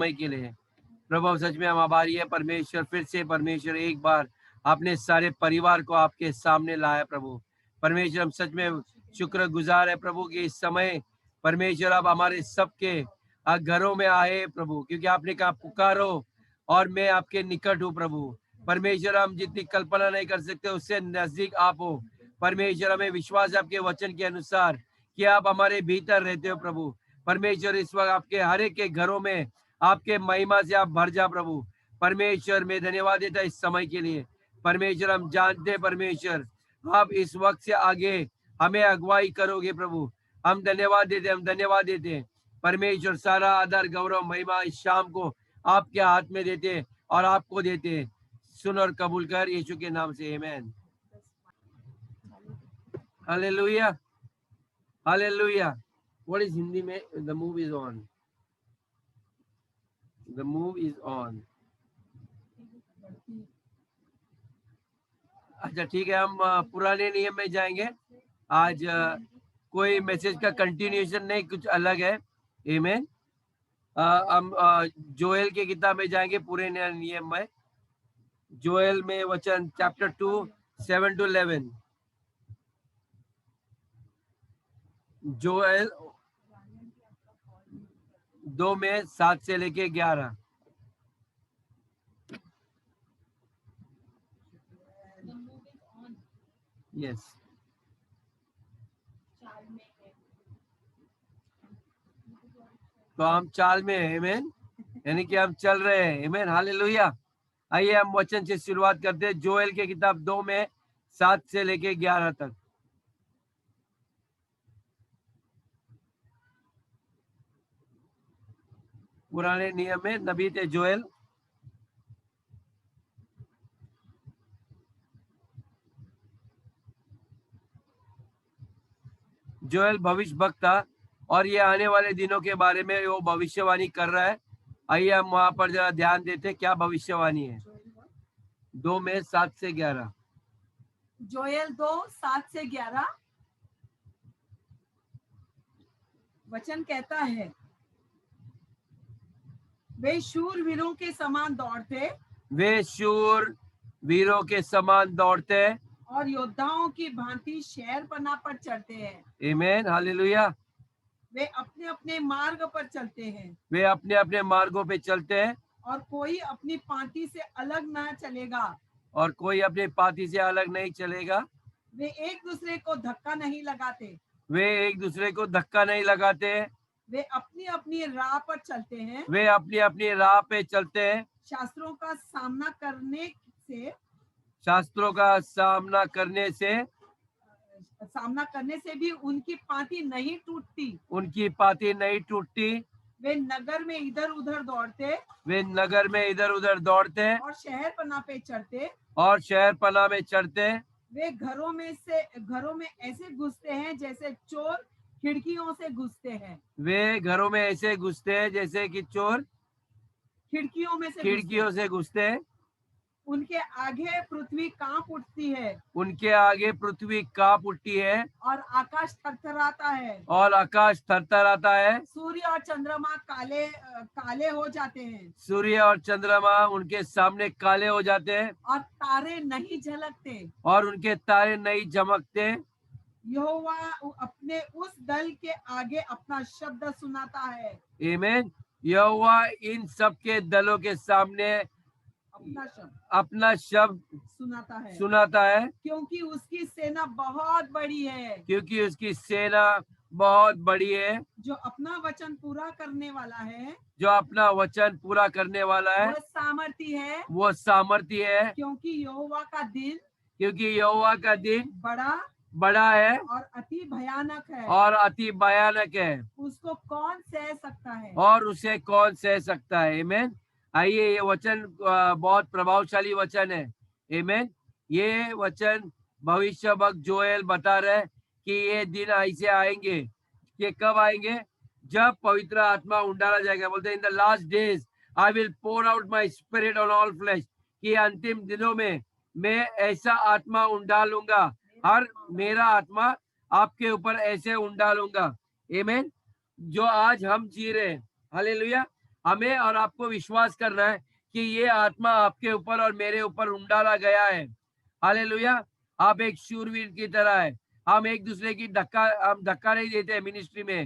समय के लिए प्रभु सच में हम आभारी है परमेश्वर। फिर से परमेश्वर एक बार अपने सारे परिवार को आपके सामने लाया प्रभु परमेश्वर। हम सच में शुक्रगुजार है प्रभु कि इस समय परमेश्वर आप हमारे सबके घरों में आए प्रभु, क्योंकि आपने कहा पुकारो और मैं आपके निकट हूँ प्रभु परमेश्वर। हम जितनी कल्पना नहीं कर सकते उससे नजदीक आप हो परमेश्वर। हमें विश्वास है आपके वचन के अनुसार कि आप हमारे भीतर रहते हो प्रभु परमेश्वर। इस वक्त आपके हर एक के घरों में आपके महिमा से आप भर जा प्रभु परमेश्वर। मैं धन्यवाद देता इस समय के लिए परमेश्वर। हम जानते हैं परमेश्वर आप इस वक्त से आगे हमें अगुवाई करोगे प्रभु। हम धन्यवाद देते परमेश्वर। सारा आदर गौरव महिमा इस शाम को आपके हाथ में देते और आपको देते। सुन और कबूल कर यीशु के नाम से आमीन। Hallelujah hallelujah. What is Hindi में? The move is on, the move is on. अच्छा ठीक है, हम पुराने नियम में जाएंगे आज। कोई मैसेज का कंटिन्यूएशन नहीं, कुछ अलग है। आमीन। हम जोएल की किताब में जाएंगे पूरे नियम में। जोएल में वचन चैप्टर 2 7 to 11। जोएल 2 में 7 से लेके 11। यस, तो हम चाल में हैं आमीन, यानी कि हम चल रहे हैं आमीन। हालेलुया। आइए हम वचन से शुरुआत करते हैं। जोएल की किताब 2 में 7 से लेके 11 तक। पुराने नियम में नबी थे जोएल। जोएल भविष्य वक्त था और ये आने वाले दिनों के बारे में वो भविष्यवाणी कर रहा है। आइए हम वहां पर जरा ध्यान देते क्या भविष्यवाणी है। 2 में 7 से 11। जोएल 2 7 से 11 वचन कहता है, वे शूरवीरों के समान दौड़ते, वे शूर वीरों के समान दौड़ते और योद्धाओं की भांति शहरपनाह पर चढ़ते हैं। आमीन हालेलुया। वे अपने अपने मार्ग पर चलते हैं, वे अपने अपने मार्गों पे चलते हैं, और कोई अपनी पांति से अलग ना चलेगा, और कोई अपनी पाती से अलग नहीं चलेगा। वे एक दूसरे को धक्का नहीं लगाते, वे एक दूसरे को धक्का नहीं लगाते, वे अपनी अपनी राह पर चलते हैं, वे अपनी अपनी राह पे चलते हैं। शास्त्रों का सामना करने से भी उनकी पांति नहीं टूटती, उनकी पाती नहीं टूटती। वे नगर में इधर उधर दौड़ते, वे नगर में इधर उधर दौड़ते और शहरपनाह पे चढ़ते, और शहरपनाह में चढ़ते। वे घरों में ऐसे घुसते हैं जैसे चोर खिड़कियों से घुसते हैं। वे घरों में ऐसे घुसते हैं जैसे कि चोर खिड़कियों से घुसते हैं। उनके आगे पृथ्वी कांप उठती है, उनके आगे पृथ्वी कांप उठती है, और आकाश थरथराता है, और आकाश थरथराता है। सूर्य और चंद्रमा काले हो जाते हैं, सूर्य और चंद्रमा उनके सामने काले हो जाते हैं, और तारे नहीं झलकते, और उनके तारे नहीं चमकते। यहोवा अपने उस दल के आगे अपना शब्द सुनाता है। आमीन। यहोवा इन सब के दलों के सामने अपना शब्द सुनाता है, क्योंकि उसकी सेना बहुत बड़ी है, क्योंकि उसकी सेना बहुत बड़ी है। जो अपना वचन पूरा करने वाला है, जो अपना वचन पूरा करने वाला है, वो सामर्थी है, क्योंकि यहोवा का दिन बड़ा है और अति भयानक है, उसको कौन सह सकता है, और उसे कौन सह सकता है। आमीन। आइए, ये वचन बहुत प्रभावशाली वचन है। आमीन। ये वचन भविष्य वक्त जोएल बता रहे कि ये दिन ऐसे आएंगे कि कब आएंगे? जब पवित्र आत्मा उंडाला जाएगा। बोलते हैं in the last days I will pour out my spirit on all flesh, कि अंतिम दिनों में मैं ऐसा आत्मा उंडालूंगा, हर मेरा आत्मा आपके ऊपर ऐसे उंडालूंगा। आमीन। जो आज हम जी रहे हैं, हालेलुया, हमें और आपको विश्वास करना है कि ये आत्मा आपके ऊपर और मेरे ऊपर उंडाला गया है। हालेलुया। आप एक शूरवीर की तरह है। हम एक दूसरे की हम धक्का नहीं देते हैं मिनिस्ट्री में।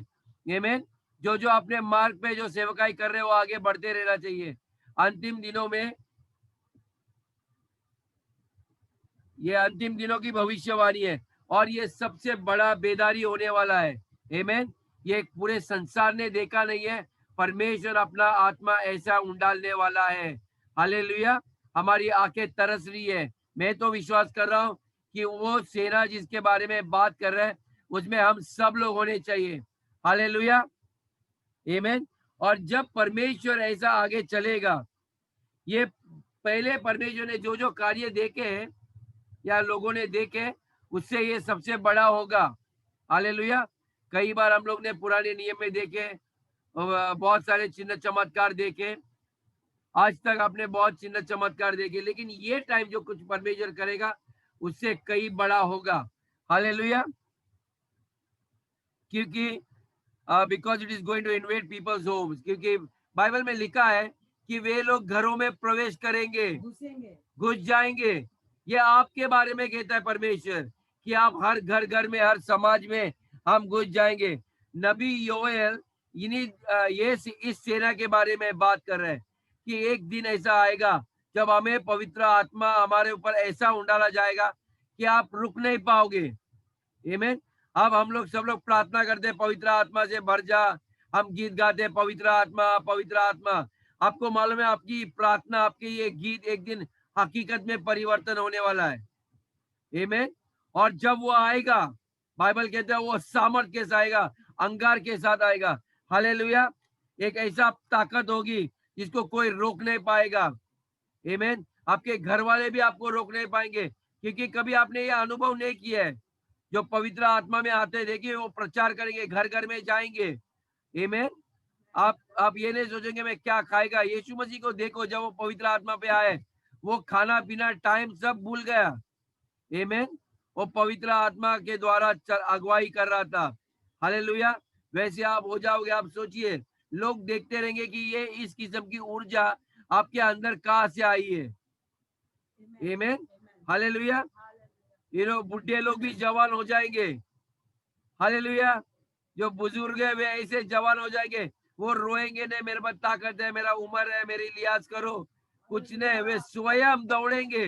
आमीन। जो अपने मार्ग पे जो सेवकाई कर रहे हैं वो आगे बढ़ते रहना चाहिए। अंतिम दिनों में ये अंतिम दिनों की भविष्यवाणी है और ये सबसे बड़ा बेदारी होने वाला है। आमीन। ये पूरे संसार ने देखा नहीं है। परमेश्वर अपना आत्मा ऐसा उंडालने वाला है। हालेलुया। हमारी आंखें तरस रही है। मैं तो विश्वास कर रहा हूं कि वो सेना जिसके बारे में बात कर रहे हैं उसमें हम सब लोग होने चाहिए। हालेलुया। आमीन। और जब परमेश्वर ऐसा आगे चलेगा, ये पहले परमेश्वर ने जो कार्य देखे हैं या लोगों ने देखे, उससे ये सबसे बड़ा होगा। हालेलुया। कई बार हम लोग ने पुराने नियम में देखे, बहुत सारे चिन्ह चमत्कार देखे। आज तक आपने बहुत चिन्ह चमत्कार देखे, लेकिन ये टाइम जो कुछ परमेश्वर करेगा उससे कई बड़ा होगा। हालेलुया। क्योंकि because it is going to invade people's homes, क्योंकि बाइबल में लिखा है कि वे लोग घरों में प्रवेश करेंगे, घुस जाएंगे। ये आपके बारे में कहता है परमेश्वर कि आप हर घर घर में, हर समाज में हम घुस जाएंगे। नबी योएल ये इस सेना के बारे में बात कर रहे हैं कि एक दिन ऐसा आएगा जब हमें पवित्र आत्मा हमारे ऊपर ऐसा उंडाला जाएगा कि आप रुक नहीं पाओगे। आमीन। अब हम लोग सब लोग प्रार्थना करते हैं पवित्र आत्मा से भर जा। हम गीत गाते हैं पवित्र आत्मा पवित्र आत्मा। आपको मालूम है आपकी प्रार्थना, आपके ये गीत एक दिन हकीकत में परिवर्तन होने वाला है। आमीन। और जब वो आएगा, बाइबल कहते हैं वो सामर्थ के साथ आएगा, अंगार के साथ आएगा। हालेलुया। एक ऐसा ताकत होगी जिसको कोई रोक नहीं पाएगा। आमीन। आपके घर वाले भी आपको रोक नहीं पाएंगे, क्योंकि कभी आपने ये अनुभव नहीं किया है। जो पवित्र आत्मा में आते देखिए वो प्रचार करेंगे, घर घर में जाएंगे। आमीन। आप ये नहीं सोचेंगे मैं क्या खाएगा। यीशु मसीह को देखो, जब वो पवित्र आत्मा पे आए वो खाना पीना टाइम सब भूल गया। आमीन। वो पवित्र आत्मा के द्वारा अगुवाई कर रहा था। हालेलुया। वैसे आप हो जाओगे। आप सोचिए, लोग देखते रहेंगे कि ये इस किस्म की ऊर्जा आपके अंदर कहां से आई है। आमीन। हालेलुया। बुढ़े लोग भी जवान हो जाएंगे। हालेलुया। जो बुजुर्ग है वे ऐसे जवान हो जाएंगे, वो रोएंगे नहीं मेरे पास ताकत है, मेरा उम्र है, मेरी लिहाज करो, कुछ नहीं। वे स्वयं दौड़ेंगे।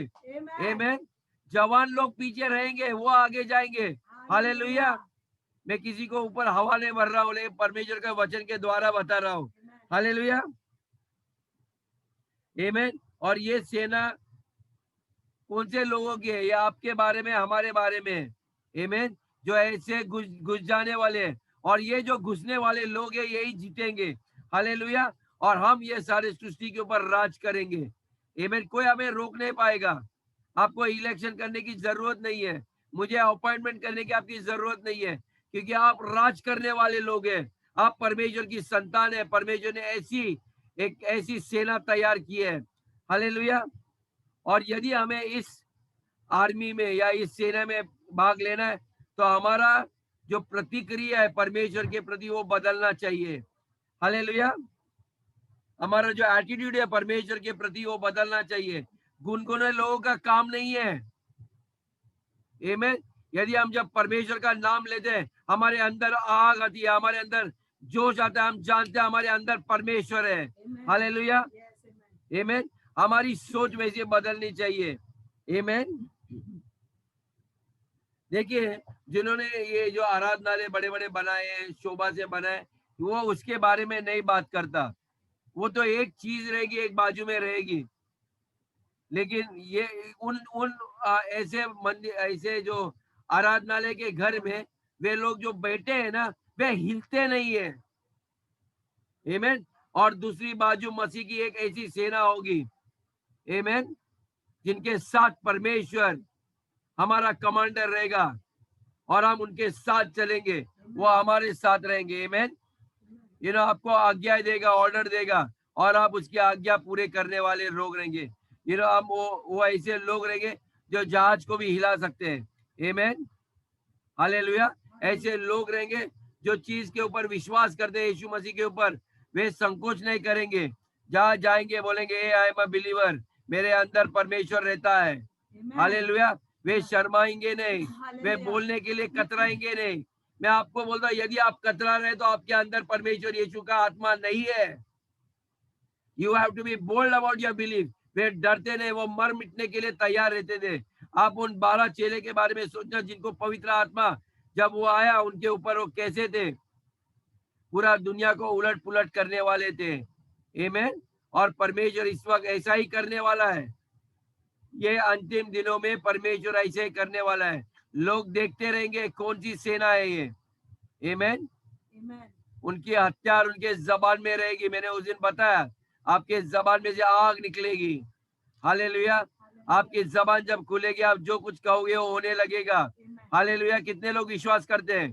आमीन। जवान लोग पीछे रहेंगे, वो आगे जाएंगे। हालेलुया। मैं किसी को ऊपर हवा नहीं भर रहा हूँ, लेकिन परमेश्वर के वचन के द्वारा बता रहा हूँ। हालेलुया। आमीन। और ये सेना कौन से लोगों की है? ये आपके बारे में, हमारे बारे में। आमीन। जो ऐसे घुस जाने वाले हैं, और ये जो घुसने वाले लोग हैं यही जीतेंगे। हालेलुया। और हम ये सारे सृष्टि के ऊपर राज करेंगे। आमीन। कोई हमें रोक नहीं पाएगा। आपको इलेक्शन करने की जरूरत नहीं है, मुझे अपॉइंटमेंट करने की आपकी जरूरत नहीं है, क्योंकि आप राज करने वाले लोग हैं। आप परमेश्वर की संतान है। परमेश्वर ने एक ऐसी सेना तैयार की है। हालेलुया। और यदि हमें इस आर्मी में या इस सेना में भाग लेना है, तो हमारा जो प्रतिक्रिया है परमेश्वर के प्रति वो बदलना चाहिए। हालेलुया। हमारा जो एटीट्यूड है परमेश्वर के प्रति वो बदलना चाहिए। गुनगुने लोगों का काम नहीं है। आमीन। यदि हम जब परमेश्वर का नाम लेते हैं, हमारे अंदर आग आती है, हमारे अंदर जोश आता है, हम जानते हैं हमारे अंदर परमेश्वर है। हालेलुया। आमीन। हमारी सोच वैसे बदलनी चाहिए। आमीन। देखिए, जिन्होंने ये जो आराधनालय बड़े बड़े बनाए हैं, शोभा से बनाए, वो उसके बारे में नहीं बात करता। वो तो एक चीज रहेगी, एक बाजू में रहेगी। लेकिन ये उन उन ऐसे मंदिर, ऐसे जो आराधनालय के घर में वे लोग जो बैठे हैं ना, वे हिलते नहीं है। आमीन। और दूसरी बाजू मसीह की एक ऐसी सेना होगी, आमीन, जिनके साथ परमेश्वर हमारा कमांडर रहेगा और हम उनके साथ चलेंगे, वो हमारे साथ रहेंगे। आमीन। आपको आज्ञा देगा, ऑर्डर देगा, और आप उसकी आज्ञा पूरे करने वाले लोग रहेंगे। हम वो ऐसे लोग रहेंगे जो जहाज को भी हिला सकते हैं। आमीन। हालेलुया। ऐसे लोग रहेंगे जो चीज के ऊपर विश्वास करते हैं, यीशु मसीह के ऊपर वे संकोच नहीं करेंगे, जहां जाएंगे बोलेंगे ए आई एम अ बिलीवर, मेरे अंदर परमेश्वर रहता है। Amen. हालेलुया। वे शर्माएंगे नहीं, वे Hallelujah. बोलने के लिए कतराएंगे नहीं। मैं आपको बोलता हूं, यदि आप कतरा रहे तो आपके अंदर परमेश्वर यीशु का आत्मा नहीं है। You have to be bold about your belief. वे डरते नहीं, वो मर मिटने के लिए तैयार रहते थे। आप उन 12 चेले के बारे में सोचना जिनको पवित्र आत्मा जब वो आया उनके ऊपर, वो कैसे थे, पूरा दुनिया को उलट पुलट करने वाले थे। आमीन। और परमेश्वर इस वक्त ऐसा ही करने वाला है। ये अंतिम दिनों में परमेश्वर ऐसे ही करने वाला है। लोग देखते रहेंगे कौन सी सेना है ये। आमीन। Amen. उनकी हथियार उनके जबान में रहेगी। मैंने उस दिन बताया, आपके जबान में से आग निकलेगी। हालेलुया। आपकी जबान जब खुलेगी, आप जो कुछ कहोगे वो होने लगेगा। Amen. हालेलुया। कितने लोग विश्वास करते हैं?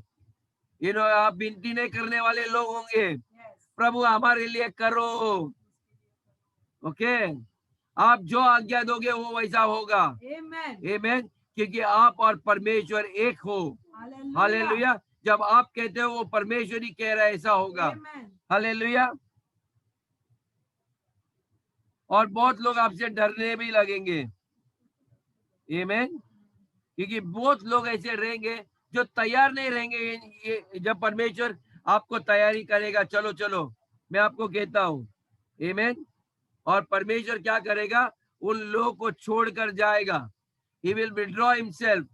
आप विनती नहीं करने वाले लोग होंगे, Yes. प्रभु हमारे लिए करो। ओके, आप जो आज्ञा दोगे वो वैसा होगा। Amen. आमीन। क्योंकि आप और परमेश्वर एक हो। Hallelujah. हालेलुया। जब आप कहते हो वो परमेश्वर ही कह रहा है, ऐसा होगा। Amen. हालेलुया। और बहुत लोग आपसे डरने भी लगेंगे। आमीन। क्योंकि बहुत लोग ऐसे रहेंगे जो तैयार नहीं रहेंगे। ये जब परमेश्वर आपको तैयारी करेगा, चलो चलो, मैं आपको कहता हूँ। आमीन। और परमेश्वर क्या करेगा, उन लोगों को छोड़कर जाएगा। He will withdraw himself.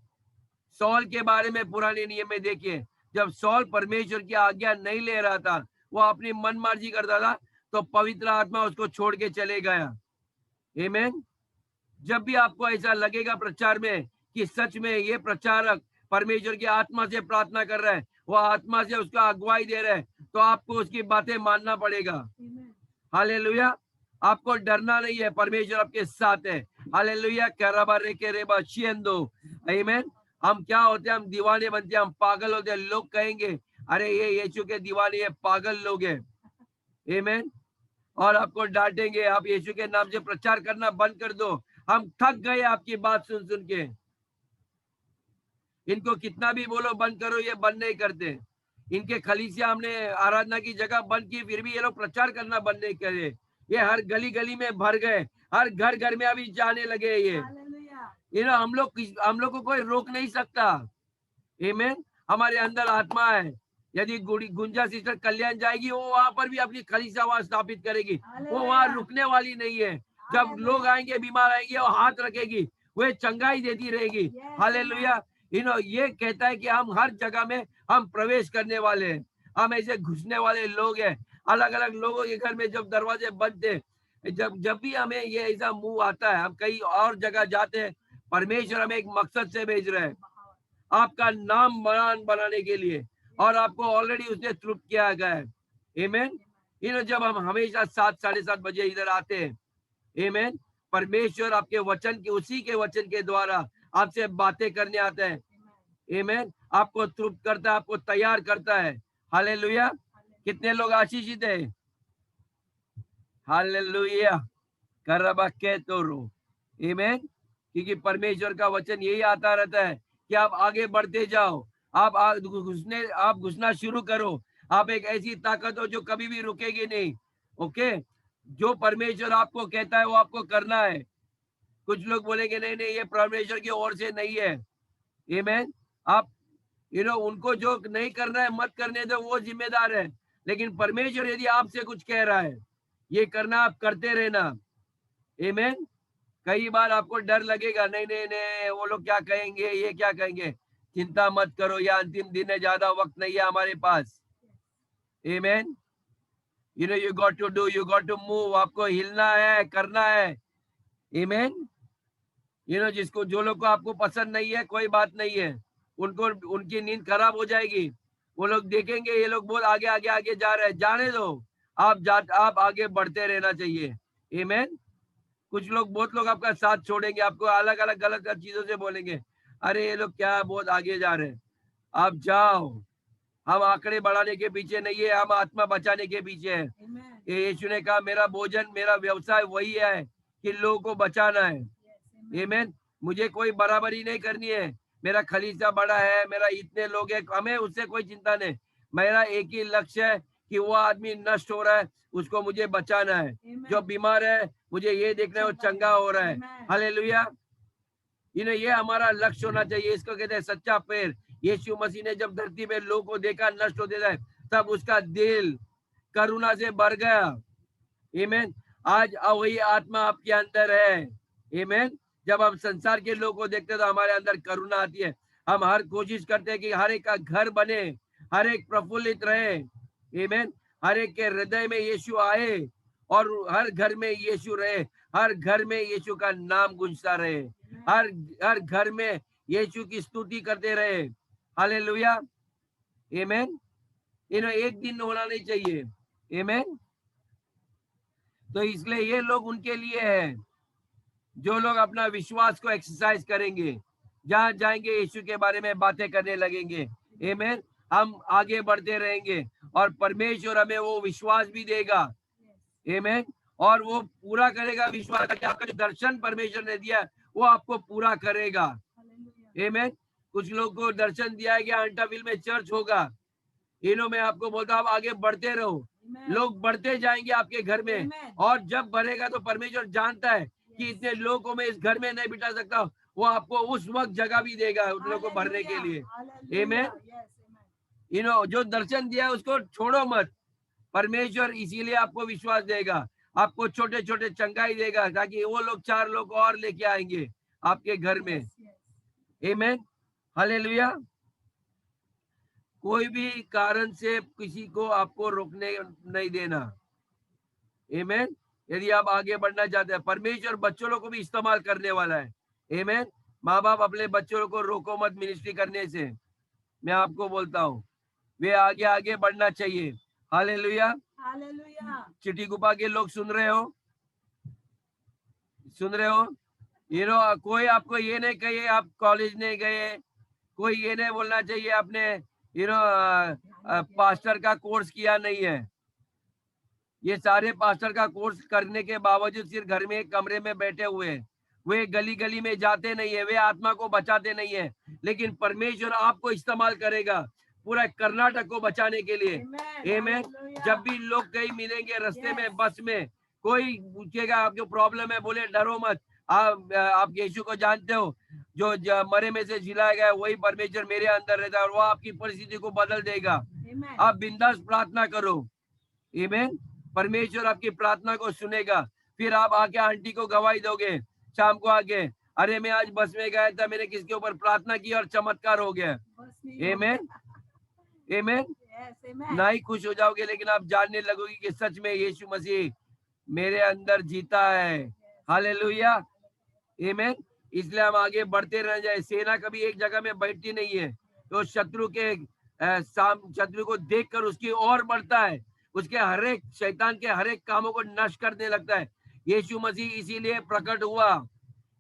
Saul के बारे में पुराने नियम में देखिए, जब सॉल परमेश्वर की आज्ञा नहीं ले रहा था, वो अपनी मनमर्जी करता था, तो पवित्र आत्मा उसको छोड़ के चले गया। आमीन। जब भी आपको ऐसा लगेगा प्रचार में कि सच में ये प्रचारक परमेश्वर की आत्मा से प्रार्थना कर रहा है, वो आत्मा से उसका अगुवाई दे रहा है, तो आपको उसकी बातें मानना पड़ेगा। Amen. हालेलुया। आपको डरना नहीं है, परमेश्वर आपके साथ है। हालेलुया। आमीन। हम क्या होते हैं, हम दीवाने बनते हैं, हम पागल होते हैं। लोग कहेंगे अरे ये यीशु के दीवाने, ये पागल लोग हैं। आमीन। और आपको डांटेंगे, आप यीशु के नाम से प्रचार करना बंद कर दो। हम थक गए आपकी बात सुन सुन के। इनको कितना भी बोलो बंद करो, ये बंद नहीं करते। इनके खलीसिया हमने आराधना की जगह बंद की, फिर भी ये लोग प्रचार करना बंद नहीं करे। ये हर गली गली में भर गए, हर घर घर में अभी जाने लगे। ये Hallelujah. हम लोग को कोई रोक नहीं सकता। आमीन। हमारे अंदर आत्मा है। यदि गुंजा सिस्टर कल्याण जाएगी, वो वहां पर भी अपनी खलीसिया वहां स्थापित करेगी। वो वहां Hallelujah. रुकने वाली नहीं है। जब लोग आएंगे, बीमार आएंगे, वो हाथ रखेगी, वो चंगाई देती रहेगी। Yes, hallelujah. ये कहता है कि हम हर जगह में हम प्रवेश करने वाले हैं। हम ऐसे घुसने वाले लोग हैं। अलग अलग लोगों के घर में जब दरवाजे बंद थे, जब जब भी हमें ये ऐसा मुंह आता है, हम कहीं और जगह जाते हैं, परमेश्वर हमें एक मकसद से भेज रहे हैं, आपका नाम महान बनाने के लिए, और आपको ऑलरेडी उसने तृप्त किया गया है। आमीन। जब हम हमेशा 7-7:30 बजे इधर आते हैं, आमीन, परमेश्वर आपके वचन के, उसी के वचन के द्वारा आपसे बातें करने आता है। आमीन। आपको तृप्त करता है, आपको तैयार करता है। हालेलुया। कितने लोग आशीषित है? हालेलुया। करबके तोरो। आमीन। क्योंकि परमेश्वर का वचन यही आता रहता है कि आप आगे बढ़ते जाओ, आप घुसना शुरू करो। आप एक ऐसी ताकत हो जो कभी भी रुकेगी नहीं। ओके, जो परमेश्वर आपको कहता है वो आपको करना है। कुछ लोग बोलेंगे नहीं नहीं, ये परमेश्वर की ओर से नहीं है। आमीन। आप उनको जो नहीं करना है मत करने दो, वो जिम्मेदार है। लेकिन परमेश्वर यदि आपसे कुछ कह रहा है, ये करना, आप करते रहना। आमीन। कई बार आपको डर लगेगा, नहीं नहीं नहीं, वो लोग क्या कहेंगे, ये क्या कहेंगे। चिंता मत करो, यह अंतिम दिन है, ज्यादा वक्त नहीं है हमारे पास। आमीन। You got to do, you got to move. आपको हिलना है, करना है। आमीन। जिसको, जो लोग को आपको पसंद नहीं है, कोई बात नहीं है, उनको, उनकी नींद खराब हो जाएगी। वो लोग देखेंगे ये लोग बहुत आगे आगे आगे जा रहे हैं, जाने दो। आप आगे बढ़ते रहना चाहिए। आमीन। कुछ लोग, बहुत लोग आपका साथ छोड़ेंगे, आपको अलग अलग गलत गलत चीजों से बोलेंगे, अरे ये लोग क्या बहुत आगे जा रहे हैं। आप जाओ। हम आंकड़े बढ़ाने के पीछे नहीं है, हम आत्मा बचाने के पीछे है। Amen. यीशु ने कहा मेरा भोजन, मेरा व्यवसाय वही है कि लोगों को बचाना है। Yes, amen. आमीन। मुझे कोई बराबरी नहीं करनी है। मेरा खलीसा बड़ा है, मेरा इतने लोग हैं, हमें उससे कोई चिंता नहीं। मेरा एक ही लक्ष्य है कि वो आदमी नष्ट हो रहा है, उसको मुझे बचाना है। Amen. जो बीमार है मुझे ये देखना है वो चंगा हो रहा है। Amen. हालेलुया। ये हमारा लक्ष्य होना चाहिए। इसको कहते हैं सच्चा प्रेम। यीशु मसीह ने जब धरती पे लोगों को देखा नष्ट होते जाए, तब उसका दिल करुणा से भर गया। आमीन। आज वही आत्मा आपके अंदर है। आमीन। जब हम संसार के लोगों को देखते हैं तो हमारे अंदर करुणा आती है। हम हर कोशिश करते हैं कि हर एक का घर बने, हर एक प्रफुल्लित रहे। आमीन। हर एक के हृदय में यीशु आए और हर घर में यीशु रहे, हर घर में यीशु का नाम गूंजता रहे, हर हर घर में यीशु की स्तुति करते रहे। हालेलुया। आमीन। एक दिन होना नहीं चाहिए। आमीन। तो इसलिए ये लोग उनके लिए है जो लोग अपना विश्वास को एक्सरसाइज करेंगे, जहां जाएंगे यीशु के बारे में बातें करने लगेंगे। आमीन। हम आगे बढ़ते रहेंगे और परमेश्वर हमें वो विश्वास भी देगा। आमीन। और वो पूरा करेगा विश्वास कि आपका जो दर्शन परमेश्वर ने दिया वो आपको पूरा करेगा। आमीन। कुछ लोग को दर्शन दिया है कि अंटाविल में चर्च होगा। मैं आपको बोलता हूँ आप आगे बढ़ते रहो। लोग बढ़ते जाएंगे आपके घर में। Amen. और जब बढ़ेगा तो परमेश्वर जानता है कि इतने लोगों को मैं इस घर में नहीं बिठा सकता, वो आपको उस वक्त जगह भी देगा उन लोगों को भरने के लिए। Hallelujah. आमीन। Yes, amen. जो दर्शन दिया है उसको छोड़ो मत। परमेश्वर इसीलिए आपको विश्वास देगा, आपको छोटे छोटे चंगाई देगा ताकि वो लोग 4 लोग और लेके आएंगे आपके घर में। Yes, yes. आमीन। हालेलुया। कोई भी कारण से किसी को आपको रोकने नहीं देना। आमीन। यदि आप आगे बढ़ना चाहते हैं, परमेश्वर बच्चों को भी इस्तेमाल करने वाला है। आमीन। माँ बाप अपने बच्चों को रोको मत मिनिस्ट्री करने से। मैं आपको बोलता हूँ वे आगे आगे बढ़ना चाहिए। हालेलुया। Hallelujah. चिटी गुफा के लोग सुन रहे हो, सुन रहे हो? कोई आपको ये नहीं कहिए आप कॉलेज नहीं गए, कोई ये नहीं बोलना चाहिए आपने पास्टर का कोर्स किया नहीं है। ये सारे पास्टर का कोर्स करने के बावजूद सिर्फ घर में एक कमरे में बैठे हुए हैं। वे गली गली में जाते नहीं है, वे आत्मा को बचाते नहीं है। लेकिन परमेश्वर आपको इस्तेमाल करेगा पूरा कर्नाटक को बचाने के लिए। आमीन। जब भी लोग कहीं मिलेंगे रास्ते में, बस में, कोई पूछेगा आपको प्रॉब्लम है, बोले डरो मत। आप यीशु को जानते हो, जो मरे में से जिलाया गया वही परमेश्वर मेरे अंदर रहता है और वो आपकी परिस्थिति को बदल देगा। आप बिंदास प्रार्थना करो। आमीन। परमेश्वर आपकी प्रार्थना को सुनेगा। फिर आप आके आंटी को गवाही दोगे शाम को आके, अरे मैं आज बस में गया था, मैंने किसके ऊपर प्रार्थना की और चमत्कार हो गया। आमीन। आमीन। ना ही खुश हो जाओगे लेकिन आप जानने लगोगे कि सच में यीशु मसीह मेरे अंदर जीता है। हालेलुया। आमीन। इसलिए हम आगे बढ़ते रह जाए। सेना कभी एक जगह में बैठती नहीं है, तो शत्रु को देखकर उसकी ओर बढ़ता है, उसके हरेक शैतान के हरेक कामों को नष्ट करने लगता है। यीशु मसीह इसीलिए प्रकट हुआ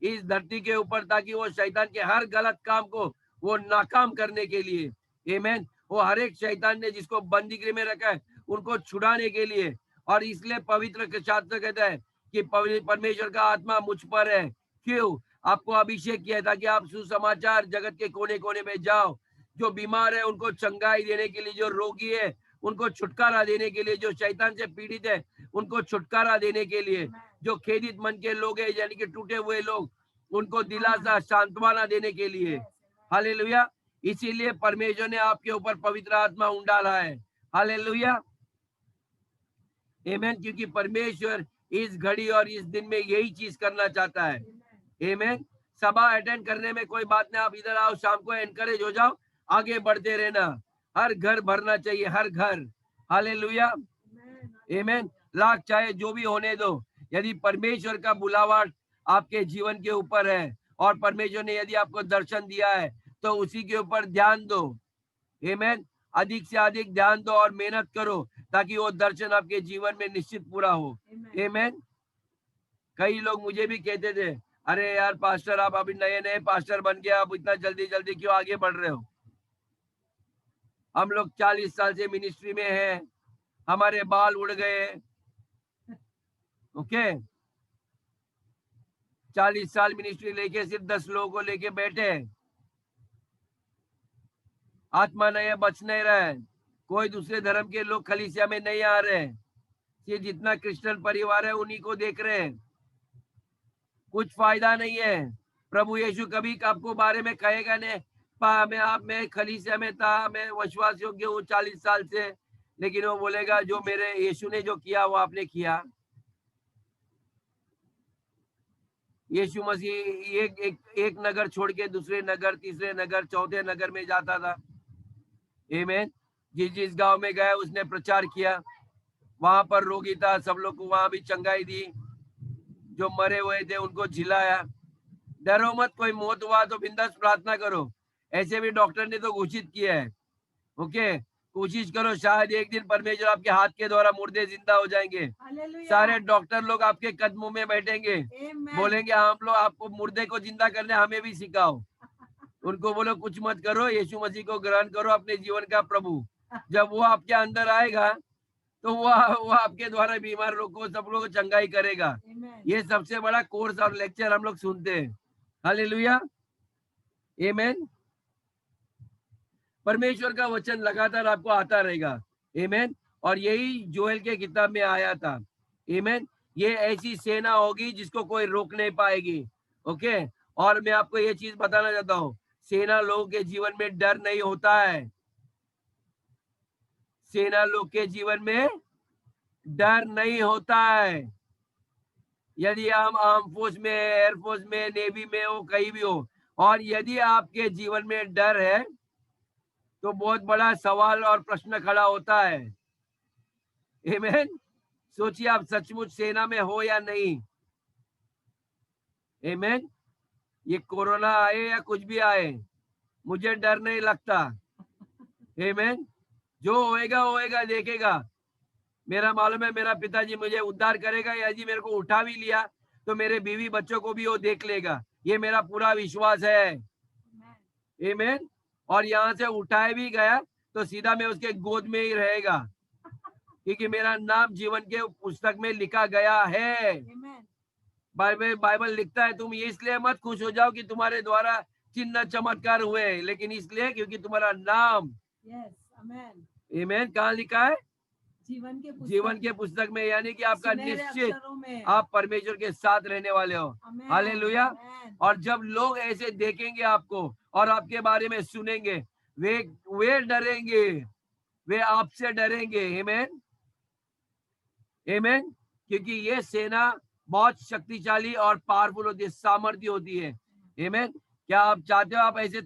इस धरती के ऊपर ताकि वो शैतान के हर गलत काम को वो नाकाम करने के लिए। आमीन। वो हर एक शैतान ने जिसको बंदीगृह में रखा है उनको छुड़ाने के लिए। और इसलिए पवित्र शास्त्र कहता है कि परमेश्वर का आत्मा मुझ पर है। क्यों? आपको अभिषेक किया है ताकि आप सुसमाचार जगत के कोने कोने में जाओ। जो बीमार है उनको चंगाई देने के लिए, जो रोगी है उनको छुटकारा देने के लिए, जो शैतान से पीड़ित है उनको छुटकारा देने के लिए, जो खेदित मन के लोग हैं यानी कि टूटे हुए लोग, उनको दिलासा सांत्वना देने के लिए। हालेलुया। इसीलिए परमेश्वर ने आपके ऊपर पवित्र आत्मा उंडाला है। हालेलुया। आमीन। क्योंकि परमेश्वर इस घड़ी और इस दिन में यही चीज करना चाहता है। आमीन। सभा अटेंड करने में कोई बात नहीं, आप इधर आओ, शाम को एनकरेज हो जाओ, आगे बढ़ते रहना। हर घर भरना चाहिए, हर घर। हालेलुया। आमीन। लाख चाहे जो भी होने दो, यदि परमेश्वर का बुलावा आपके जीवन के ऊपर है और परमेश्वर ने यदि आपको दर्शन दिया है तो उसी के ऊपर ध्यान दो। आमीन। अधिक से अधिक ध्यान दो और मेहनत करो ताकि वो दर्शन आपके जीवन में निश्चित पूरा हो। आमीन। कई लोग मुझे भी कहते थे, अरे यार पास्टर आप अभी नए नए पास्टर बन गए, आप इतना जल्दी जल्दी क्यों आगे बढ़ रहे हो? हम लोग 40 साल से मिनिस्ट्री में हैं, हमारे बाल उड़ गए। ओके, 40 साल मिनिस्ट्री लेके सिर्फ 10 लोगों को लेके बैठे, आत्मा नहीं है, बच नहीं रहा है। कोई दूसरे धर्म के लोग कलीसिया में नहीं आ रहे हैं, सिर्फ जितना क्रिश्चियन परिवार है उन्हीं को देख रहे हैं। कुछ फायदा नहीं है। प्रभु यीशु कभी आपको बारे में कहेगा नहीं, मैं कलीसिया में था, मैं विश्वास योग्य हूँ 40 साल से, लेकिन वो बोलेगा जो मेरे यीशु ने जो किया वो आपने किया। यीशु मसीह एक नगर छोड़ के दूसरे नगर, तीसरे नगर, चौथे नगर में जाता था। आमीन। जिस गांव में गया उसने प्रचार किया, वहां पर रोगी था, सब लोग को वहां भी चंगाई दी, जो मरे हुए थे उनको झिलाया। डरो मत, कोई मौत हुआ तो बिंदास प्रार्थना करो, ऐसे भी डॉक्टर ने तो घोषित किया है। ओके, कोशिश करो, शायद एक दिन परमेश्वर आपके हाथ के द्वारा मुर्दे जिंदा हो जाएंगे। सारे डॉक्टर लोग आपके कदमों में बैठेंगे, बोलेंगे हम लोग आपको मुर्दे को जिंदा करने हमें भी सिखाओ। उनको बोलो कुछ मत करो, यीशु मसीह को ग्रहण करो अपने जीवन का प्रभु। जब वो आपके अंदर आएगा तो वो आपके द्वारा बीमार लोग को, सब लोग को चंगाई करेगा। ये सबसे बड़ा कोर्स और लेक्चर हम लोग सुनते हैं। हालेलुया, आमीन। परमेश्वर का वचन लगातार आपको आता रहेगा। आमीन। और यही जोएल के किताब में आया था। आमीन। ये ऐसी सेना होगी जिसको कोई रोक नहीं पाएगी। ओके, और मैं आपको ये चीज बताना चाहता हूँ, सेना लोगों के जीवन में डर नहीं होता है। सेना लोग के जीवन में डर नहीं होता है। यदि हम आर्म फोर्स में, एयरफोर्स में, नेवी में हो, कहीं भी हो, और यदि आपके जीवन में डर है तो बहुत बड़ा सवाल और प्रश्न खड़ा होता है। आमीन। सोचिए आप सचमुच सेना में हो या नहीं। आमीन। ये कोरोना आए या कुछ भी आए, मुझे डर नहीं लगता। आमीन। जो होएगा होएगा, देखेगा। मेरा मालूम है मेरा पिताजी मुझे उद्धार करेगा, यदि मेरे को उठा भी लिया तो मेरे बीवी बच्चों को भी वो देख लेगा। ये मेरा पूरा विश्वास है। आमीन। और यहाँ से उठाए भी गया तो सीधा मैं उसके गोद में ही रहेगा, क्योंकि मेरा नाम जीवन के पुस्तक में लिखा गया है। बाइबल लिखता है, तुम इसलिए मत खुश हो जाओ कि तुम्हारे द्वारा चिन्ह चमत्कार हुए, लेकिन इसलिए क्योंकि तुम्हारा नाम आमीन कहाँ लिखा है? जीवन के पुस्तक में। यानी कि आपका निश्चित आप परमेश्वर के साथ रहने वाले हो। हालेलुया। और जब लोग ऐसे देखेंगे आपको और आपके बारे में सुनेंगे, वे डरेंगे, वे आपसे डरेंगे। आमीन, आमीन। क्योंकि ये सेना बहुत शक्तिशाली और पावरफुल होती है, सामर्थ्य होती है। आमीन। क्या आप चाहते हो आप ऐसे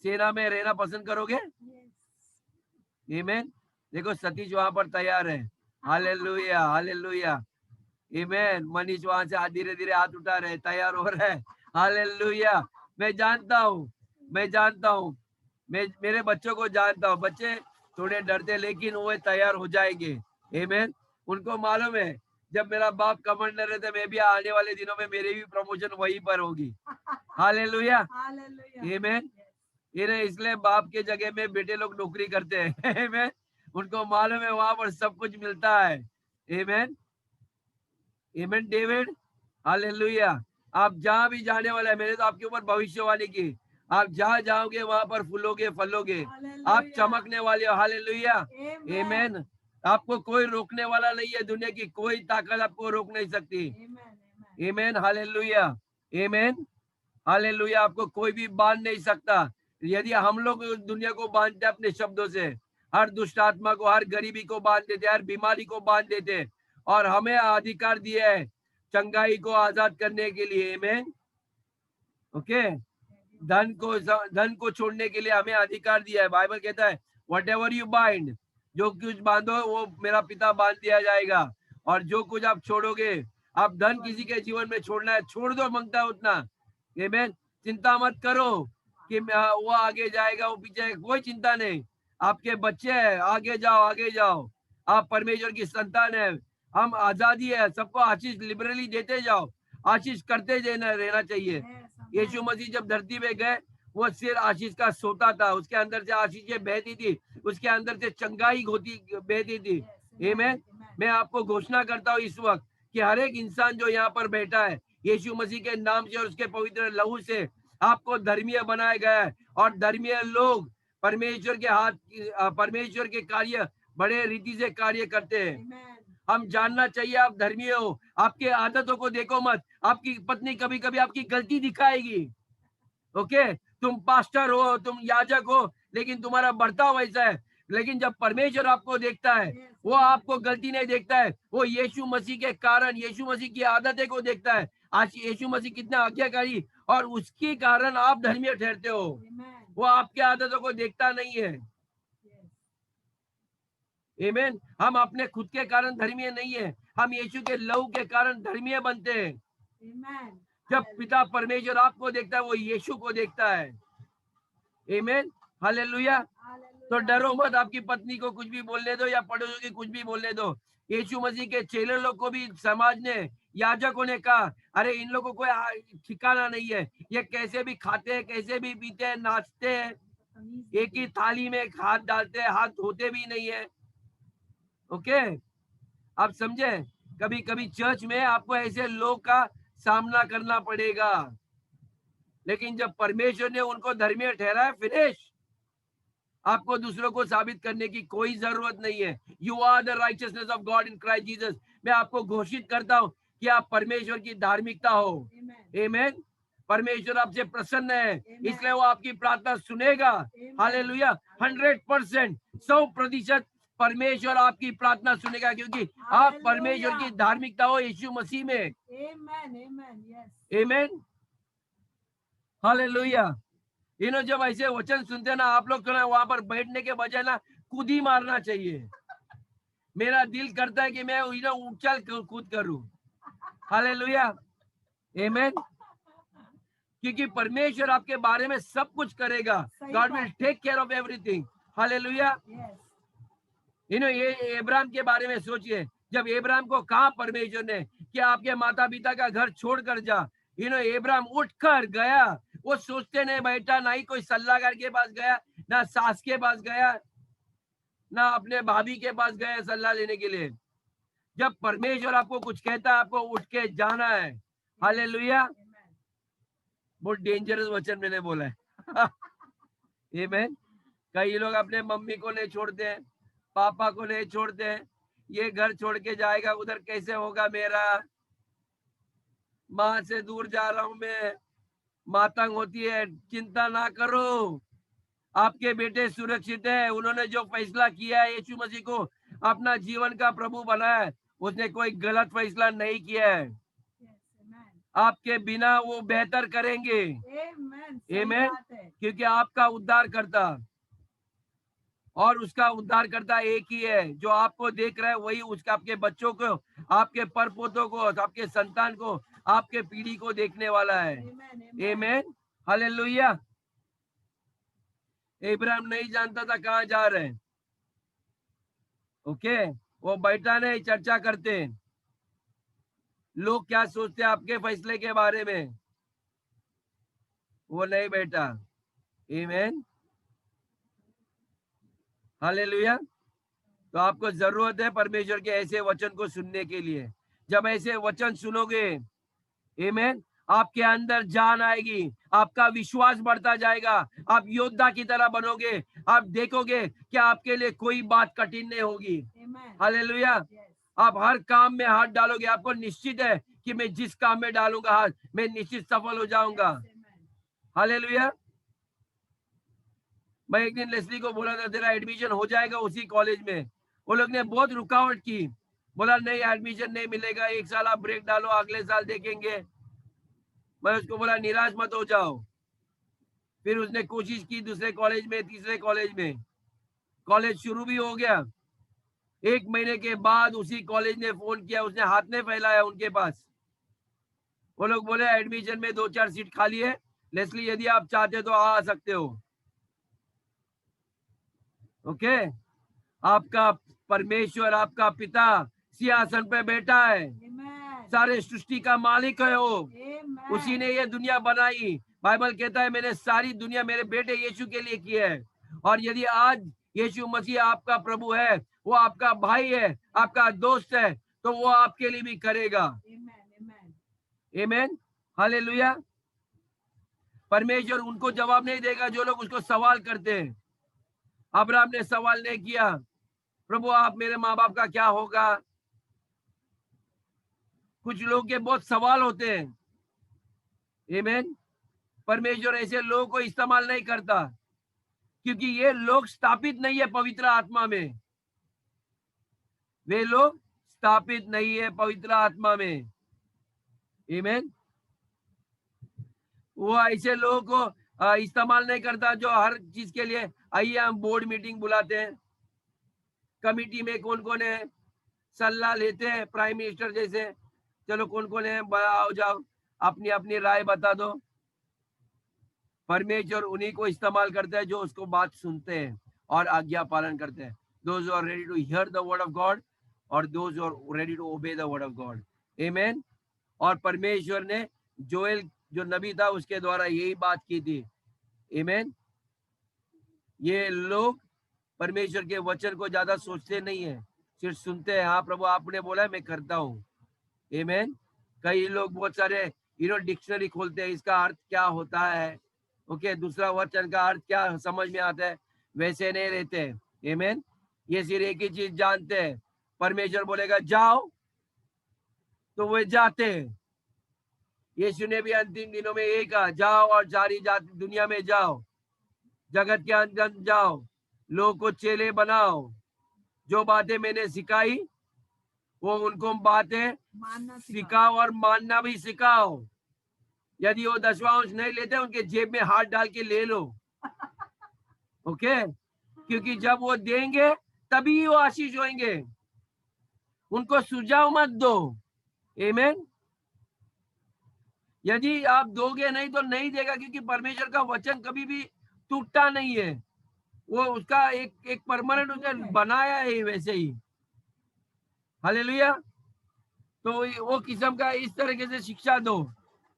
सेना में रहना पसंद करोगे? आमीन। देखो सतीश वहां पर तैयार है। हालेलुया, हालेलुया, आमीन। मनीष वहां से धीरे धीरे हाथ उठा रहे, तैयार हो रहे हैं। हालेलुया। मैं जानता हूँ, मैं मेरे बच्चों को जानता हूँ, बच्चे थोड़े डरते लेकिन वो तैयार हो जाएंगे। आमीन। उनको मालूम है जब मेरा बाप कमांडर है तो मैं भी आने वाले दिनों में मेरी भी प्रमोशन वहीं पर होगी। हालेलुया, आमीन। इसलिए बाप के जगह में बेटे लोग नौकरी करते हैं। आमीन। उनको मालूम है वहां पर सब कुछ मिलता है। आमीन, आमीन डेविड। हालेलुया। आप जहां भी जाने वाला है, मैंने तो आपके ऊपर भविष्यवाणी की, आप जहां जाओगे वहां पर फूलोगे, फलोगे, आप चमकने वाले हो। हालेलुया, आमीन। आपको कोई रोकने वाला नहीं है, दुनिया की कोई ताकत आपको रोक नहीं सकती। आमीन, हालेलुया, आमीन, हालेलुया। आपको कोई भी बांध नहीं सकता। यदि हम लोग दुनिया को बांधते अपने शब्दों से, हर दुष्ट आत्मा को, हर गरीबी को बांध देते, हर बीमारी को बांध देते, और हमें अधिकार दिया है चंगाई को आजाद करने के लिए। आमीन। ओके, धन को छोड़ने के लिए हमें अधिकार दिया है। बाइबल कहता है वट एवर यू बाइंड, जो कुछ बांधो वो मेरा पिता बांध दिया जाएगा, और जो कुछ आप छोड़ोगे, आप धन किसी के जीवन में छोड़ना है, छोड़ दो, मांगता है उतना। आमीन। चिंता मत करो कि वो आगे जाएगा, वो पीछे, कोई चिंता नहीं। आपके बच्चे हैं, आगे जाओ, आगे जाओ। आप परमेश्वर की संतान है, हम आजादी है, सबको आशीष लिबरली देते जाओ, आशीष करते रहना चाहिए। यीशु मसीह जब धरती पे गए, वो सिर्फ आशीष का सोता था, उसके अंदर से आशीषें बहती थी, उसके अंदर से चंगाई बहती थी। आमीन। मैं आपको घोषणा करता हूँ इस वक्त कि हर एक इंसान जो यहाँ पर बैठा है, यीशु मसीह के नाम से और उसके पवित्र लहू से आपको धर्मीय बनाया गया है, और धर्मीय लोग परमेश्वर के परमेश्वर के कार्य बड़े रीति से कार्य करते हैं। Amen. हम जानना चाहिए आप धर्मी हो, आपके आदतों को देखो मत। आपकी पत्नी कभी कभी आपकी गलती दिखाएगी, ओके। तुम पास्टर हो, तुम याजक हो, लेकिन तुम्हारा बर्ताव वैसा है। लेकिन जब परमेश्वर आपको देखता है, Yes. वो आपको गलती नहीं देखता है, वो यीशु मसीह के कारण, यीशु मसीह की आदतें को देखता है। आज यीशु मसीह कितना आज्ञाकारी, और उसके कारण आप धर्मी ठहरते हो। Amen. वो आपके आदतों को देखता नहीं है। Yes. आमीन। हम अपने खुद के कारण धर्मीय नहीं है, हम यीशु के लहू के कारण धर्मीय बनते हैं। Amen. जब Hallelujah. पिता परमेश्वर आपको देखता है, वो यीशु को देखता है। आमीन, हालेलुया। तो Hallelujah. डरो मत, आपकी पत्नी को कुछ भी बोलने दो या पड़ोसियों की कुछ भी बोलने दो। यीशु मसीह के चेले लोग को भी समाज ने, याजकों ने कहा, अरे इन लोगों को कोई ठिकाना नहीं है, ये कैसे भी खाते हैं, कैसे भी पीते हैं, नाचते हैं, एक ही थाली में हाथ डालते हैं, हाथ धोते भी नहीं है। ओके, आप समझे। कभी कभी चर्च में आपको ऐसे लोग का सामना करना पड़ेगा, लेकिन जब परमेश्वर ने उनको धर्मीय ठहराया, फिनिश। आपको दूसरों को साबित करने की कोई जरूरत नहीं है। You are the righteousness of God in Christ Jesus. मैं आपको घोषित करता हूं कि आप परमेश्वर की धार्मिकता हो। Amen. आमीन। परमेश्वर आपसे प्रसन्न है, Amen. इसलिए वो आपकी प्रार्थना सुनेगा। Amen. हालेलुया। 100%, 100% परमेश्वर आपकी प्रार्थना सुनेगा, क्योंकि आप परमेश्वर की Hallelujah. धार्मिकता हो यीशु मसीह में। Amen. Amen. Yes. आमीन, हालेलुया। जब ऐसे वचन सुनते हैं ना, आप लोग को ना वहां पर बैठने के बजाय ना कूद ही मारना चाहिए। मेरा दिल करता है कि मैं उछल कूद करूं। हालेलुया, आमीन। क्योंकि परमेश्वर आपके बारे में सब कुछ करेगा। सही गॉड बात will take care of everything. Hallelujah. Yes. ये अब्राहम के बारे में सोचिए। जब अब्राहम को कहा परमेश्वर ने कि आपके माता पिता का घर छोड़कर जा, अब्राहम उठकर गया। वो सोचते नहीं बैठा, ना ही कोई सलाहकार के पास गया, ना सास के पास गया, ना अपने भाभी के पास गया सलाह लेने के लिए। जब परमेश्वर आपको कुछ कहता है, आपको उठ के जाना है। हालेलुया। Amen. बहुत डेंजरस वचन मैंने बोला है। आमीन। कई लोग अपने मम्मी को नहीं छोड़ते हैं, पापा को नहीं छोड़ते हैं। ये घर छोड़ के जाएगा, उधर कैसे होगा मेरा, माँ से दूर जा रहा हूं मैं, मातंग होती है। चिंता ना करो, आपके बेटे सुरक्षित है। उन्होंने जो फैसला किया है, यीशु मसीह को अपना जीवन का प्रभु बनाया है, उसने कोई गलत फैसला नहीं किया है। Yes. Amen. आपके बिना वो बेहतर करेंगे। Amen. सही आमीन। बात है। क्योंकि आपका उद्धार करता और उसका उद्धार करता एक ही है। जो आपको देख रहा है वही उसका, आपके बच्चों को, आपके परपोतों को, आपके संतान को, आपके पीढ़ी को देखने वाला है। Amen. Amen. आमीन, हालेलुया। इब्राहिम नहीं जानता था कहाँ जा रहे हैं। ओके, वो बैठा नहीं, चर्चा करते हैं। लोग क्या सोचते हैं आपके फैसले के बारे में, वो नहीं बैठा। आमीन, हालेलुया। तो आपको जरूरत है परमेश्वर के ऐसे वचन को सुनने के लिए। जब ऐसे वचन सुनोगे, आमीन, आपके अंदर जान आएगी, आपका विश्वास बढ़ता जाएगा, आप योद्धा की तरह बनोगे। आप देखोगे कि आपके लिए कोई बात कठिन नहीं होगी। Amen. हालेलुया। Yes. आप हर काम में हाथ डालोगे, आपको निश्चित है कि मैं जिस काम में डालूंगा हाथ, मैं निश्चित सफल हो जाऊंगा। Yes. Amen. हालेलुया। मैं एक दिन लेस्ली को बोला था, तेरा एडमिशन हो जाएगा उसी कॉलेज में। वो लोग ने बहुत रुकावट की, बोला नहीं एडमिशन नहीं मिलेगा, 1 साल आप ब्रेक डालो, अगले साल देखेंगे। मैं उसको बोला निराश मत हो जाओ। फिर उसने कोशिश की दूसरे कॉलेज में, तीसरे कॉलेज में, कॉलेज शुरू भी हो गया। 1 महीने के बाद उसी कॉलेज ने फोन किया, उसने हाथ नहीं फैलाया उनके पास। वो लोग बोले एडमिशन में 2-4 सीट खाली है, लेस्ली यदि आप चाहते तो आ सकते हो। ओके, आपका परमेश्वर, आपका पिता सिंहासन पे बैठा है, Amen. सारे सृष्टि का मालिक है वो। Amen. उसी ने ये दुनिया बनाई। बाइबल कहता है मैंने सारी दुनिया मेरे बेटे यीशु के लिए की है। और यदि आज यीशु मसीह आपका प्रभु है, वो आपका भाई है, आपका दोस्त है, तो वो आपके लिए भी करेगा। Amen. Amen. आमीन, हालेलुया। परमेश्वर उनको जवाब नहीं देगा जो लोग उसको सवाल करते हैं। अब्राहम ने सवाल नहीं किया, प्रभु आप मेरे माँ बाप का क्या होगा। कुछ लोग के बहुत सवाल होते हैं, आमीन। परमेश्वर ऐसे लोगों को इस्तेमाल नहीं करता, क्योंकि ये लोग स्थापित नहीं है पवित्र आत्मा में। वे लोग स्थापित नहीं है पवित्र आत्मा में, आमीन। वो ऐसे लोगों को इस्तेमाल नहीं करता जो हर चीज के लिए आइए हम बोर्ड मीटिंग बुलाते हैं, कमिटी में कौन कौन है, सलाह लेते हैं प्राइम मिनिस्टर जैसे, चलो कौन कौन है आओ जाओ अपनी अपनी राय बता दो। परमेश्वर उन्हीं को इस्तेमाल करता है जो उसको बात सुनते हैं और आज्ञा पालन करते हैं। Those who are ready to hear the word of God और those who are ready to obey the word of God, amen। और परमेश्वर ने जोएल जो नबी था उसके द्वारा यही बात की थी, आमीन। ये लोग परमेश्वर के वचन को ज्यादा सोचते नहीं है, सिर्फ सुनते हैं। हाँ प्रभु आपने बोला मैं करता हूँ, आमीन। कई लोग बहुत सारे डिक्शनरी खोलते हैं, इसका अर्थ क्या होता है, ओके, दूसरा वचन का अर्थ क्या समझ में आता है, वैसे नहीं रहते, आमीन। ये सिर्फ एक ही चीज जानते हैं, परमेश्वर बोलेगा जाओ तो वे जाते हैं। यीशु ने भी अंतिम दिनों में यही कहा, जाओ और सारी जाति दुनिया में जाओ, जगत के अंदर जाओ, लोगों को चेले बनाओ, जो बातें मैंने सिखाई वो उनको बातें सिखाओ और मानना भी सिखाओ। यदि वो 10वां अंश नहीं लेते उनके जेब में हाथ डाल के ले लो, ओके, क्योंकि जब वो देंगे तभी वो आशीष होंगे। उनको सुझाव मत दो, आमीन। यदि आप दोगे नहीं तो नहीं देगा, क्योंकि परमेश्वर का वचन कभी भी टूटता नहीं है, वो उसका एक परमानेंट उसने बनाया है वैसे ही, हालेलुया। तो वो किस्म का इस तरीके से शिक्षा दो,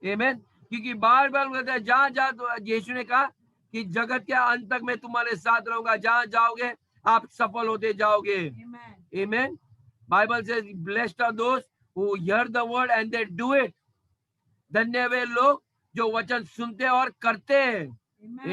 आमीन। क्योंकि बार बार कहते हैं जहां जा, तो यीशु ने कहा कि जगत के अंत तक मैं तुम्हारे साथ रहूंगा, जहां जाओगे आप सफल होते जाओगे, आमीन। बाइबल से blessed are those who hear the word and they do it. धन्य वे लोग जो वचन सुनते और करते हैं,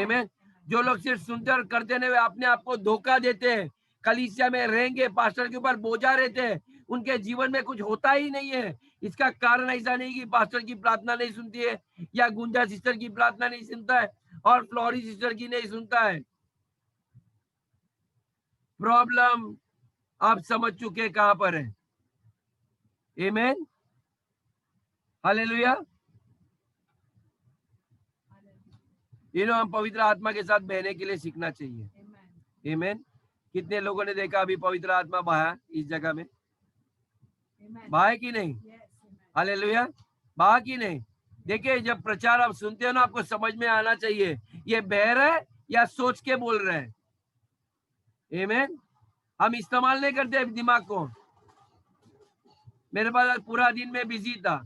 आमीन। जो लोग सिर्फ सुनते और करते नहीं, वे अपने आप को धोखा देते हैं। कलीसिया में रहेंगे, पास्टर के ऊपर बोझा रहते हैं, उनके जीवन में कुछ होता ही नहीं है। इसका कारण ऐसा नहीं कि पास्टर की प्रार्थना नहीं सुनती है या गुंजा सिस्टर की प्रार्थना नहीं सुनता है और फ्लोरी सिस्टर की नहीं सुनता है। प्रॉब्लम आप समझ चुके कहां पर है, आमीन, हालेलुया। हम पवित्र आत्मा के साथ बहने के लिए सीखना चाहिए, आमीन। कितने लोगों ने देखा अभी पवित्र आत्मा बहा इस जगह में, बहा कि नहीं, हालेलुया, बहा कि नहीं। देखिए जब प्रचार आप सुनते हो ना, आपको समझ में आना चाहिए ये बह रहा है या सोच के बोल रहे हैं, आमीन। हम इस्तेमाल नहीं करते दिमाग को। मेरे पास पूरा दिन में बिजी था,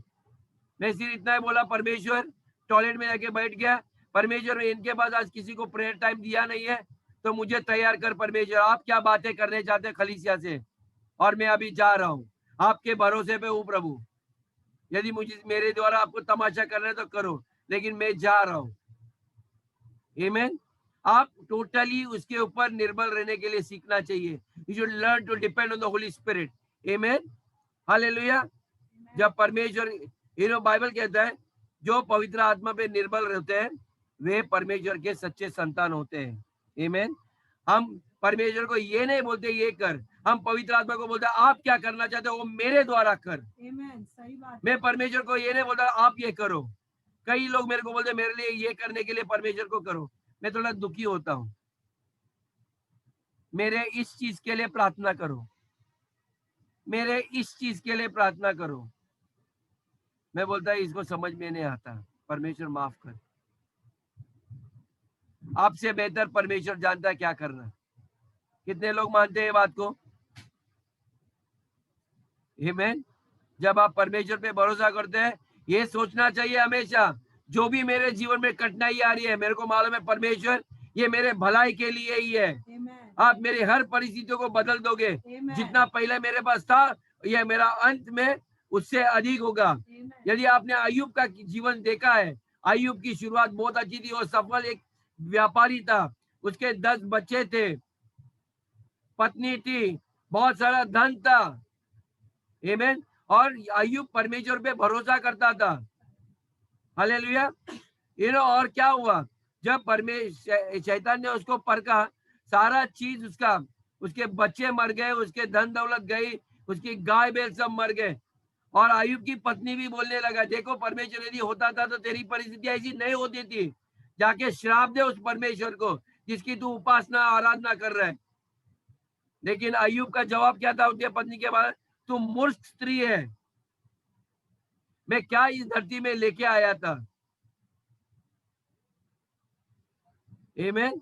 मैं सिर्फ इतना ही बोला, परमेश्वर, टॉयलेट में जाके बैठ गया, परमेश्वर इनके पास आज किसी को प्रेयर टाइम दिया नहीं है तो मुझे तैयार कर परमेश्वर, आप क्या बातें करने चाहते हैं खलीसिया से, और मैं अभी जा रहा हूँ, आपके भरोसे पे हूँ प्रभु। यदि मुझे मेरे द्वारा आपको तमाशा करना है तो करो, लेकिन मैं जा रहा हूँ, आमीन। आप टोटली उसके ऊपर निर्भर रहने के लिए सीखना चाहिए। You should learn to depend on the Holy Spirit, आमीन, हालेलुया। जब परमेश्वर बाइबल कहता है जो पवित्र आत्मा पे निर्भर रहते हैं वे परमेश्वर के सच्चे संतान होते हैं, आमीन। हम परमेश्वर को ये नहीं बोलते ये कर, हम पवित्र आत्मा को बोलते आप क्या करना चाहते हो वो मेरे द्वारा कर, आमीन, सही बात। मैं परमेश्वर को ये नहीं बोलता आप ये करो। कई लोग मेरे को बोलते मेरे लिए ये करने के लिए परमेश्वर को करो, मैं थोड़ा दुखी होता हूँ, मेरे इस चीज के लिए प्रार्थना करो, मेरे इस चीज के लिए प्रार्थना करो। मैं बोलता है इसको समझ में नहीं आता, परमेश्वर माफ कर। आपसे बेहतर परमेश्वर जानता है क्या करना। कितने लोग मानते हैं बात को, आमीन। जब आप परमेश्वर पे भरोसा करते हैं, ये सोचना चाहिए हमेशा जो भी मेरे जीवन में कठिनाई आ रही है, मेरे को मालूम है परमेश्वर ये मेरे भलाई के लिए ही है। आप मेरी हर परिस्थितियों को बदल दोगे, जितना पहले मेरे पास था ये मेरा अंत में उससे अधिक होगा। यदि आपने अय्यूब का जीवन देखा है, अय्यूब की शुरुआत बहुत अच्छी थी, और सफल एक व्यापारी था, उसके 10 बच्चे थे, पत्नी थी, बहुत सारा धन था। आमीन। और अय्यूब परमेश्वर पे भरोसा करता था। हालेलुया। और क्या हुआ, जब परमेश्वर शैतान ने उसको परखा, सारा चीज उसका, उसके बच्चे मर गए, उसके धन दौलत गई, उसकी गाय बैल सब मर गए। और अय्यूब की पत्नी भी बोलने लगा, देखो परमेश्वर यदि होता था तो तेरी परिस्थिति ऐसी नहीं होती थी, जाके श्राप दे उस परमेश्वर को जिसकी तू उपासना आराधना कर रहा है। लेकिन अय्यूब का जवाब क्या था उसकी पत्नी के बारे में, तू मूर्ख स्त्री है, मैं क्या इस धरती में लेके आया था। आमीन।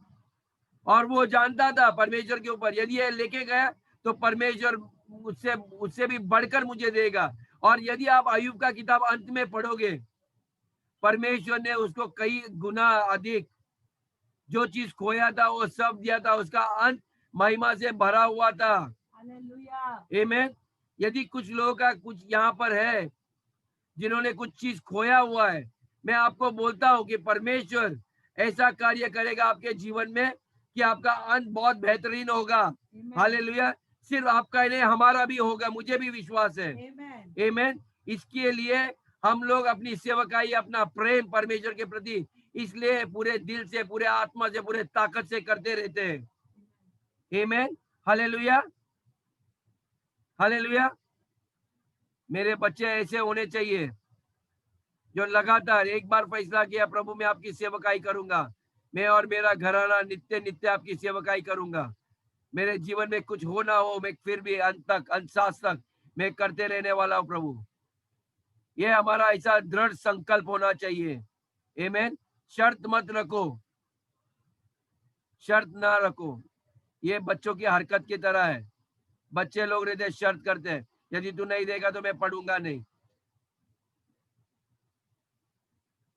और वो जानता था परमेश्वर के ऊपर, यदि ये लेके गया तो परमेश्वर उससे उससे भी बढ़कर मुझे देगा। और यदि आप अय्यूब का किताब अंत में पढ़ोगे, परमेश्वर ने उसको कई गुना अधिक जो चीज खोया था वो सब दिया था, उसका अंत महिमा से भरा हुआ था। हालेलुया। आमीन। यदि कुछ लोगों का कुछ यहाँ पर है जिन्होंने कुछ चीज खोया हुआ है, मैं आपको बोलता हूं कि परमेश्वर ऐसा कार्य करेगा आपके जीवन में कि आपका अंत बहुत बेहतरीन होगा। Amen. हालेलुया। सिर्फ आपका ही नहीं, हमारा भी होगा, मुझे भी विश्वास है। Amen. आमीन। इसके लिए हम लोग अपनी सेवकाई, अपना प्रेम परमेश्वर के प्रति इसलिए पूरे दिल से, पूरे आत्मा से, पूरे ताकत से करते रहते हैं। आमीन। हालेलुया। हालेलुया। मेरे बच्चे ऐसे होने चाहिए जो लगातार एक बार फैसला किया, प्रभु मैं आपकी सेवकाई करूंगा, मैं और मेरा घराना नित्य नित्य आपकी सेवकाई करूंगा। मेरे जीवन में कुछ हो ना हो, मैं फिर भी अंत तक, अंत सांस तक मैं करते रहने वाला हूँ प्रभु। ये हमारा ऐसा दृढ़ संकल्प होना चाहिए। आमीन। शर्त मत रखो, शर्त ना रखो। ये बच्चों की हरकत की तरह है। बच्चे लोग रहते शर्त करते हैं, यदि तू नहीं देगा तो मैं पढ़ूंगा नहीं।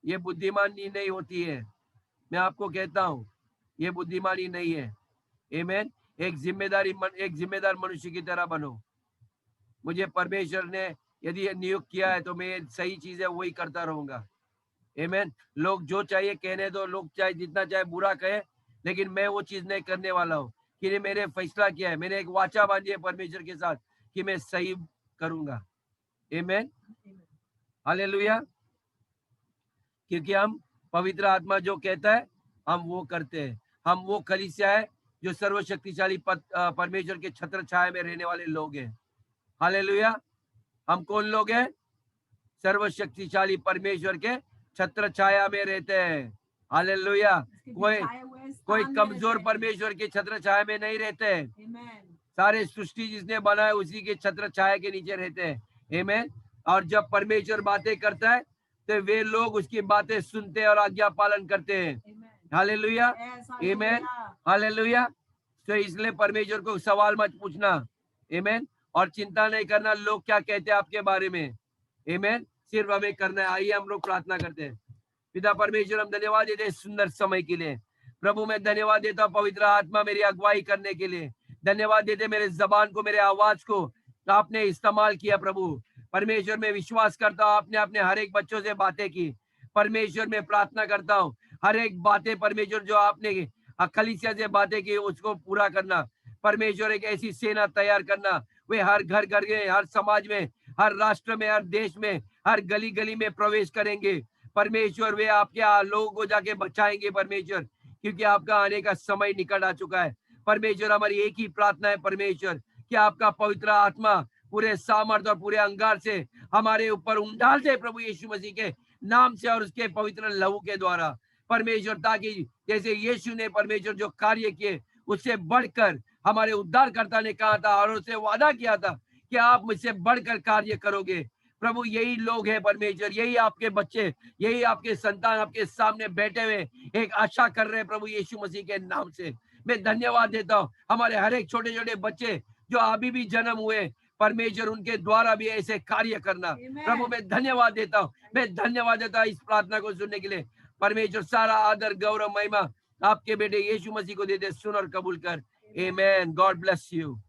ये बुद्धिमानी नहीं होती है, मैं आपको कहता हूं, ये बुद्धिमानी नहीं है। आमीन। एक जिम्मेदार मनुष्य की तरह बनो। मुझे परमेश्वर ने यदि ये नियुक्त किया है तो मैं सही चीजें वही करता रहूंगा। आमीन। लोग जो चाहिए कहने दो, लोग चाहे जितना चाहे बुरा कहे, लेकिन मैं वो चीज नहीं करने वाला हूँ कि मैंने फैसला किया है, मैंने एक वाचा बांधी है परमेश्वर के साथ कि मैं सही करूंगा। आमीन। हालेलुया। क्योंकि हम पवित्र आत्मा जो कहता है हम वो करते हैं। हम वो कलीसिया है जो सर्वशक्तिशाली परमेश्वर के छत्र छाया में रहने वाले लोग हैं। हालेलुया। हम कौन लोग हैं? सर्वशक्तिशाली परमेश्वर के छत्र छाया में रहते हैं। हालेलुया। कोई कमजोर परमेश्वर के छत्र छाया में नहीं रहते। सारे सृष्टि जिसने बनाया उसी के छत्र छाया के नीचे रहते हैं। आमीन। और जब परमेश्वर बातें करता है तो वे लोग उसकी बातें सुनते हैं और आज्ञा पालन करते हैं। हालेलुया। आमीन। हालेलुया। तो इसलिए परमेश्वर को सवाल मत पूछना। आमीन। और चिंता नहीं करना लोग क्या कहते हैं आपके बारे में। आमीन। सिर्फ हमें करना है। आइए हम लोग प्रार्थना करते हैं। पिता परमेश्वर, हम धन्यवाद देते हैं सुंदर समय के लिए। प्रभु मैं धन्यवाद देता हूँ पवित्र आत्मा मेरी अगुवाई करने के लिए। धन्यवाद देते मेरे जबान को, मेरे आवाज को आपने इस्तेमाल किया। प्रभु परमेश्वर में विश्वास करता हूँ आपने अपने हर एक बच्चों से बातें की। परमेश्वर में प्रार्थना करता हूँ हर एक बातें परमेश्वर जो आपने कलीसिया से बातें की उसको पूरा करना। परमेश्वर एक ऐसी सेना तैयार करना, वे हर घर घर में, हर समाज में, हर राष्ट्र में, हर देश में, हर गली गली में प्रवेश करेंगे। परमेश्वर वे आपके लोगों को जाके बचाएंगे परमेश्वर, क्योंकि आपका आने का समय निकट आ चुका है। परमेश्वर हमारी एक ही प्रार्थना है परमेश्वर कि आपका पवित्र आत्मा पूरे सामर्थ और पूरे अंगार से हमारे ऊपर उंडाल दे प्रभु यीशु मसीह के नाम से और उसके पवित्र लहू के द्वारा परमेश्वर, ताकि जैसे यीशु ने परमेश्वर जो कार्य किए उससे बढ़कर हमारे उद्धारकर्ता ने कहा था और उससे वादा किया था कि आप मुझसे बढ़कर कार्य करोगे। प्रभु यही लोग हैं परमेश्वर, यही आपके बच्चे, यही आपके संतान आपके सामने बैठे हुए एक आशा कर रहे हैं प्रभु यीशु मसीह के नाम से। मैं धन्यवाद देता हूँ हमारे हर एक छोटे छोटे बच्चे जो अभी भी जन्म हुए, परमेश्वर उनके द्वारा भी ऐसे कार्य करना। प्रभु मैं धन्यवाद देता हूँ, मैं धन्यवाद देता हूँ इस प्रार्थना को सुनने के लिए। परमेश्वर सारा आदर गौरव महिमा आपके बेटे यीशु मसीह को देते, सुन और कबूल कर। आमेन। God bless you.